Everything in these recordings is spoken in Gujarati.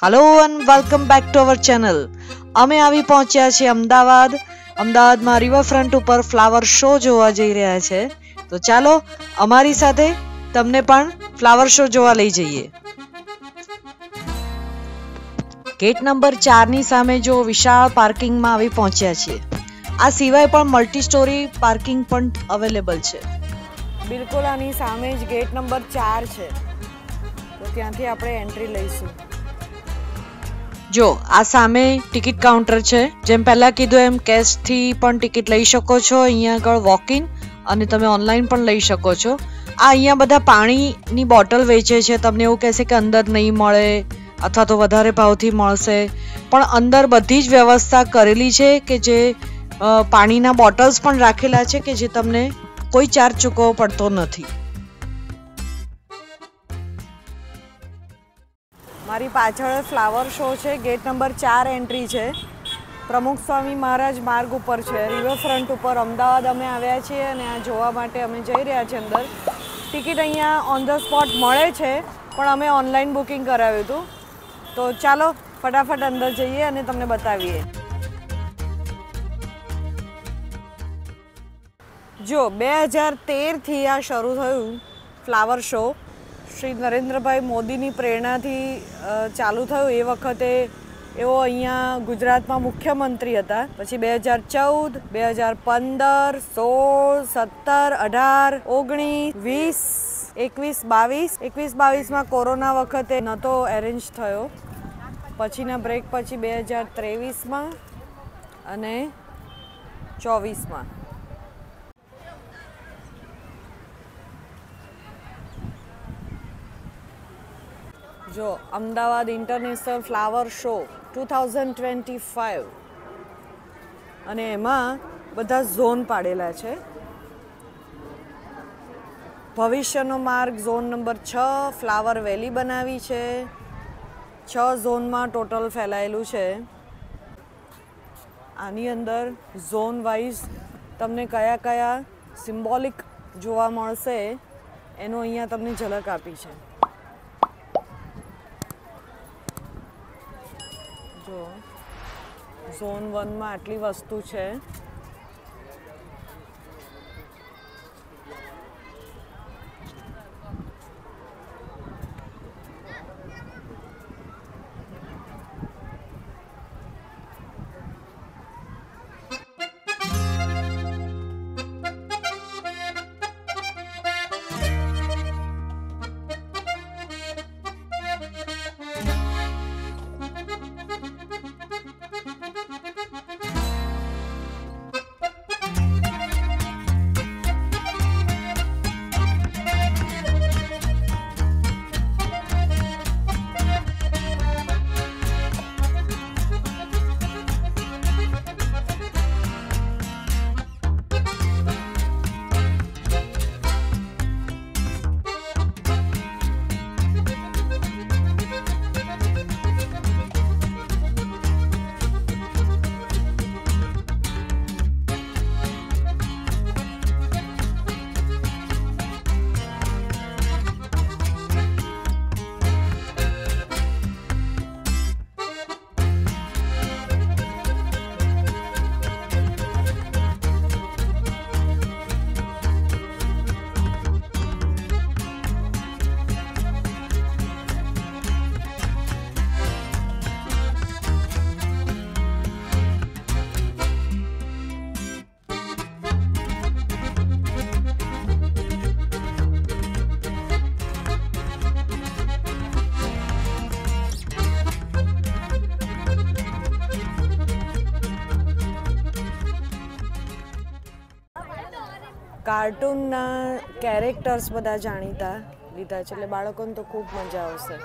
Hello and welcome back to our channel. અમે આવી પહોંચ્યા છીએ અમદાવાદમાં રિવરફ્રન્ટ ઉપર ફ્લાવર શો જોવા જઈ રહ્યા છે। તો ચાલો અમારી સાથે તમને પણ ફ્લાવર શો જોવા લઈ જઈએ। ગેટ નંબર 4 ની સામે જો વિશાળ પાર્કિંગમાં આવી પહોંચ્યા છીએ। આ સિવાય પણ મલ્ટી સ્ટોરી પાર્કિંગ પણ અવેલેબલ છે। બિલકુલ આની સામે જ ગેટ નંબર 4 છે, તો ત્યાંથી આપણે એન્ટ્રી લઈશું। જો આ સામે ટિકિટ કાઉન્ટર છે। જેમ પહેલા કીધું એમ કેશ થી પણ ટિકિટ લઈ શકો છો। અહીંયા આગળ વોક ઇન અને તમે ઓનલાઈન પણ લઈ શકો છો। આ અહીંયા બધા પાણીની બોટલ વેચે છે। તમને એવું કહેશે કે અંદર નહીં મળે અથવા તો વધારે ભાવથી મળશે, પણ અંદર બધી જ વ્યવસ્થા કરેલી છે કે જે પાણીના બોટલ્સ પણ રાખેલા છે કે જે તમને કોઈ ચાર્જ ચૂકવવો પડતો નથી। મારી પાછળ ફ્લાવર શો છે। ગેટ નંબર 4 એન્ટ્રી છે। પ્રમુખ સ્વામી મહારાજ માર્ગ ઉપર છે, રિવરફ્રન્ટ ઉપર અમદાવાદ અમે આવ્યા છીએ અને આ જોવા માટે અમે જઈ રહ્યા છીએ અંદર। ટિકિટ અહીંયા ઓન ધ સ્પોટ મળે છે, પણ અમે ઓનલાઈન બુકિંગ કરાવ્યું હતું। તો ચાલો ફટાફટ અંદર જઈએ અને તમને બતાવીએ। જો 2013થી આ શરૂ થયું ફ્લાવર શો। શ્રી નરેન્દ્રભાઈ મોદીની પ્રેરણાથી ચાલુ થયું। એ વખતે એઓ અહીંયા ગુજરાતમાં મુખ્યમંત્રી હતા। પછી 2014, 2015, 16, 17, 18, 19, 20, 21, 22માં કોરોના વખતે નહોતો એરેન્જ થયો। પછીના બ્રેક પછી 2023માં અને 24માં। જો અમદાવાદ ઇન્ટરનેશનલ ફ્લાવર શો 2025 અને એમાં બધા ઝોન પાડેલા છે। ભવિષ્યનો માર્ગ ઝોન નંબર 6 ફ્લાવર વેલી બનાવી છે। 6 ઝોનમાં ટોટલ ફેલાયેલું છે। આની અંદર ઝોન વાઇઝ તમને કયા કયા સિમ્બોલિક જોવા મળશે એનો અહીંયા તમને ઝલક આપી છે। જો ઝોન 1માં આટલી વસ્તુ છે। કાર્ટૂનના કેરેક્ટર્સ બધા જાણીતા લીધા છે, એટલે બાળકોને તો ખૂબ મજા આવશે।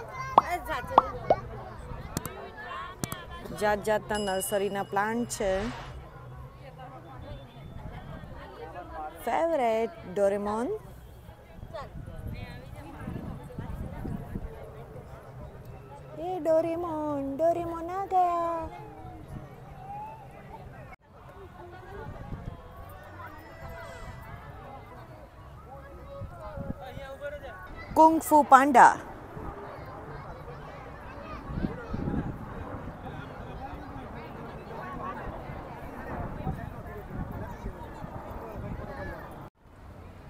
જાત જાતના નર્સરીના પ્લાન્ટ છે। ફેવરેટ ડોરેમોન, એ ડોરેમોન આ ગયા। कुंग फू पांडा।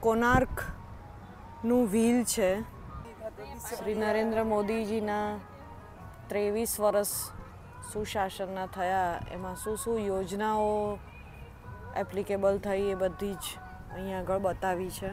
કોનાર્કનું વ્હીલ છે. શ્રી નરેન્દ્ર મોદીજીના 23 વર્ષ સુશાસનના થયા, એમાં શું શું યોજનાઓ એપ્લિકેબલ થઈ એ બધી જ અહીંયા આગળ બતાવી છે.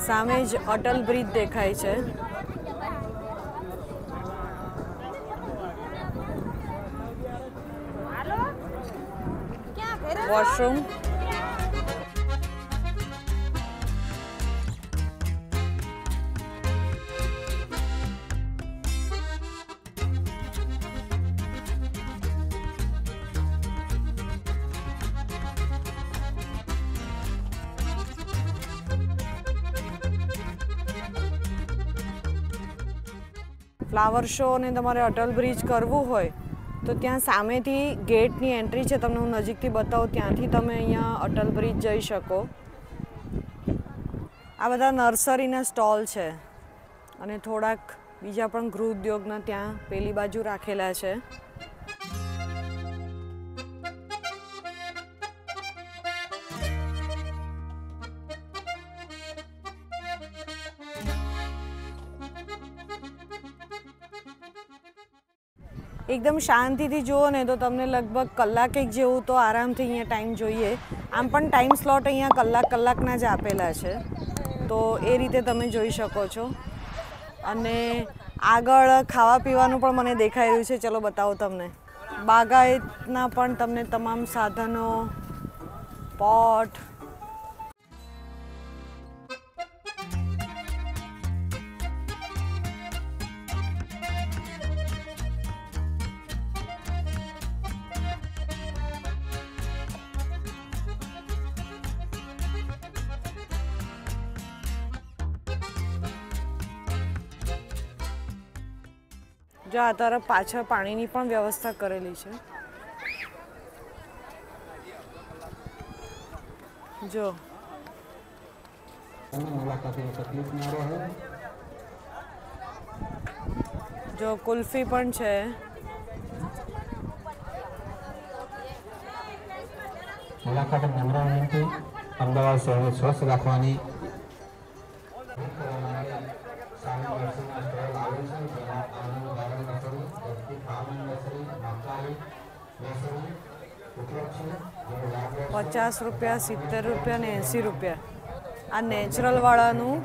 સામે જ અટલ બ્રિજ દેખાય છે. વોશરૂમ, ફ્લાવર શો અને તમારે અટલ બ્રિજ કરવું હોય તો ત્યાં સામેથી ગેટની એન્ટ્રી છે, તમને હું નજીકથી બતાવું, ત્યાંથી તમે અહીંયા અટલ બ્રિજ જઈ શકો. આ બધા નર્સરીના સ્ટોલ છે અને થોડાક બીજા પણ ગૃહ ઉદ્યોગના ત્યાં પેલી બાજુ રાખેલા છે. એકદમ શાંતિથી જુઓ ને તો તમને લગભગ કલાક એક જેવું તો આરામથી અહીંયા ટાઈમ જોઈએ. આમ પણ ટાઈમ સ્લોટ અહીંયા કલાકના જ આપેલા છે, તો એ રીતે તમે જોઈ શકો છો. અને આગળ ખાવા પીવાનું પણ મને દેખાઈ રહ્યું છે, ચલો બતાવો તમને. બાગાયતના પણ તમને તમામ સાધનો, પોટ, જો આ તરફ પાછળ પાણીની પણ વ્યવસ્થા કરેલી છે. જો જો કુલ્ફી પણ છે. મુલાકાત નમ્ર વિનંતી, અમદાવાદ શહેરને સ્વસ્થ રાખવાની ₹50, ₹70 ને ₹80. આ નેચરલ વાળાનું,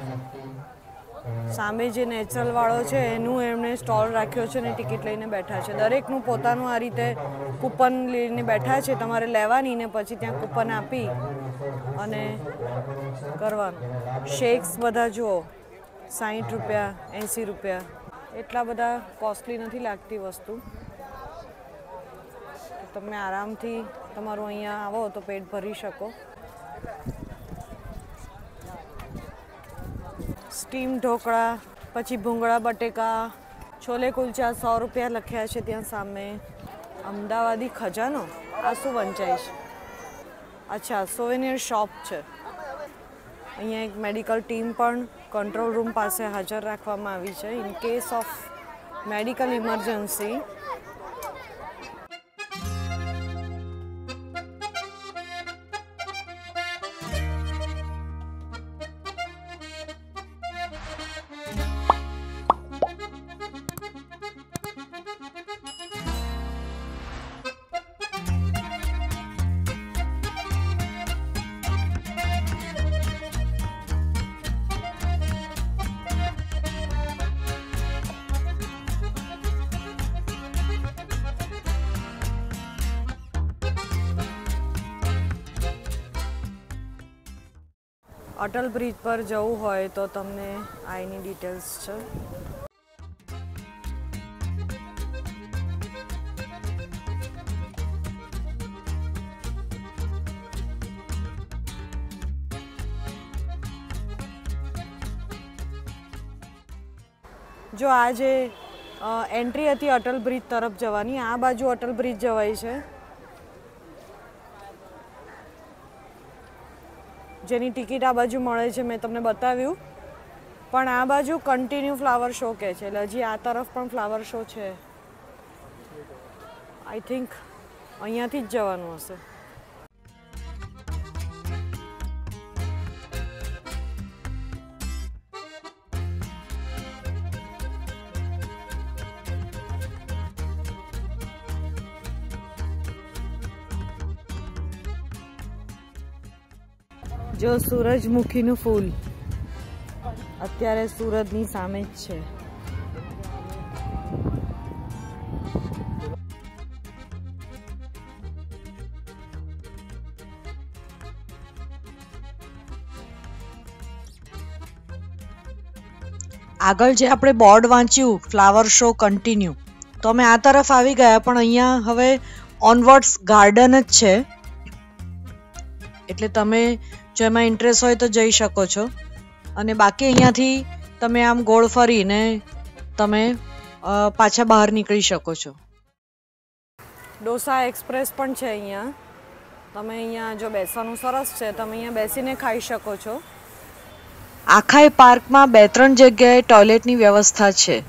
સામે જે નેચરલ વાળો છે એનું એમણે સ્ટોલ રાખ્યો છે અને ટિકિટ લઈને બેઠા છે. દરેકનું પોતાનું આ રીતે કૂપન લઈને બેઠા છે, તમારે લેવાની ને પછી ત્યાં કૂપન આપી અને કરવાનું. શેક્સ બધા જુઓ, ₹60, ₹80. એટલા બધા કોસ્ટલી નથી લાગતી વસ્તુ. તમે આરામથી તમારું અહીંયા આવો તો પેટ ભરી શકો. સ્ટીમ ઢોકળા, પછી ભૂંગળા બટેકા, છોલે કુલચા 100 રૂપિયા લખ્યા છે ત્યાં સામે. અમદાવાદી ખજાનો, આ શું વંચાય છે? અચ્છા, સોવેનિયર શોપ છે. અહીંયા એક મેડિકલ ટીમ પણ કંટ્રોલ રૂમ પાસે હાજર રાખવામાં આવી છે in case of medical emergency. Atal bridge પર જવું હોય તો તમને આની ડિટેલ્સ છે. જો આ જે એન્ટ્રી હતી અટલ બ્રિજ તરફ જવાની, આ બાજુ અટલ બ્રિજ જવાય છે, જેની ટિકિટ આ બાજુ મળે છે, મેં તમને બતાવ્યું. પણ આ બાજુ કન્ટિન્યુ ફ્લાવર શો કહે છે, એટલે હજી આ તરફ પણ ફ્લાવર શો છે. આઈ થિંક અહીંયાથી જ જવાનું હશે. જો સૂરજમુખીનું ફૂલ અત્યારે સુરતની સામે જ છે. આગળ જે આપણે બોર્ડ વાંચ્યું ફ્લાવર શો કન્ટિન્યુ, તો અમે આ તરફ આવી ગયા, પણ અહીંયા હવે ઓનવર્ડ્સ ગાર્ડન જ છે, એટલે તમે જો એમાં ઇન્ટરેસ્ટ હોય તો જઈ શકો છો. અને બાકી અહીંયાથી તમે આમ ગોળ ફરીને તમે પાછા બહાર નીકળી શકો છો. ડોસા એક્સપ્રેસ પણ છે અહીંયા. તમે અહીંયા જો બેસવાનું સરસ છે, તમે અહીંયા બેસીને ખાઈ શકો છો. આખા પાર્કમાં 2-3 જગ્યાએ ટોયલેટની વ્યવસ્થા છે,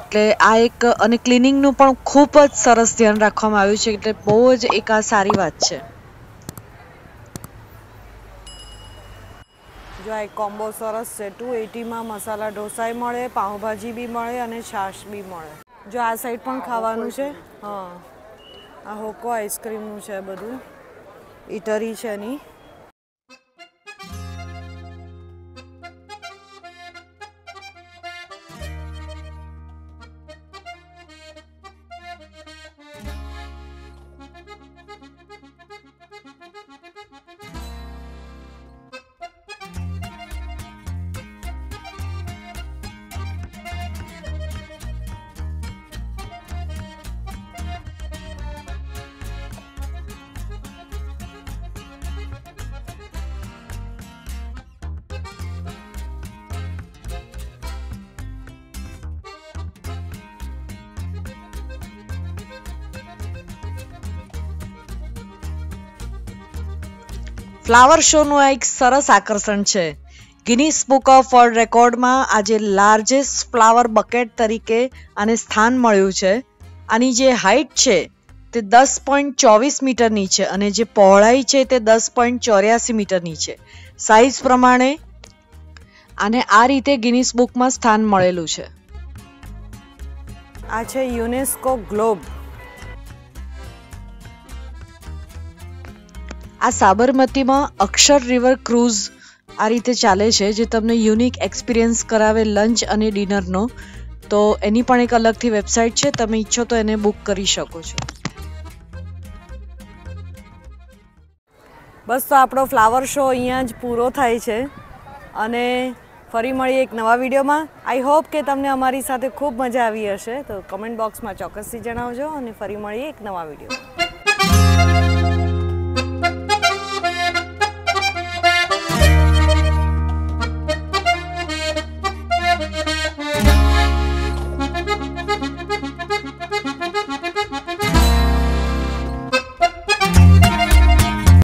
એટલે આ એક, અને ક્લિનિંગનું પણ ખૂબ જ સરસ ધ્યાન રાખવામાં આવ્યું છે, એટલે બહુ જ એક આ સારી વાત છે. જો આ એક કોમ્બો સરસ છે, 280માં મસાલા ઢોસાય મળે, પાઉંભાજી બી મળે અને છાશ બી મળે. જો આ સાઈડ પણ ખાવાનું છે. હા, આ હોકો આઈસ્ક્રીમનું છે, બધું ઇટરી છે એની. ફ્લાવર શોનું આ એક સરસ આકર્ષણ છે. ગિનીસ બુક ઓફ વર્લ્ડ રેકોર્ડમાં આજે લાર્જેસ્ટ ફ્લાવર બકેટ તરીકે આને સ્થાન મળ્યું છે. આની જે હાઇટ છે તે 10.24 મીટરની છે અને જે પહોળાઈ છે તે 10.84 મીટરની છે. સાઇઝ પ્રમાણે આને આ રીતે ગિનીસ બુકમાં સ્થાન મળેલું છે. આ છે યુનેસ્કો ગ્લોબ. આ સાબરમતીમાં અક્ષર રિવર ક્રૂઝ આ રીતે ચાલે છે, જે તમને યુનિક એક્સપિરિયન્સ કરાવે લંચ અને ડિનરનો. તો એની પણ એક અલગથી વેબસાઇટ છે, તમે ઈચ્છો તો એને બુક કરી શકો છો. બસ, તો આપણો ફ્લાવર શો અહીંયા જ પૂરો થાય છે અને ફરી મળીએ એક નવા વિડીયોમાં. આઈ હોપ કે તમને અમારી સાથે ખૂબ મજા આવી હશે. તો કમેન્ટ બોક્સમાં ચોક્કસથી જણાવજો અને ફરી મળીએ એક નવા વિડીયો.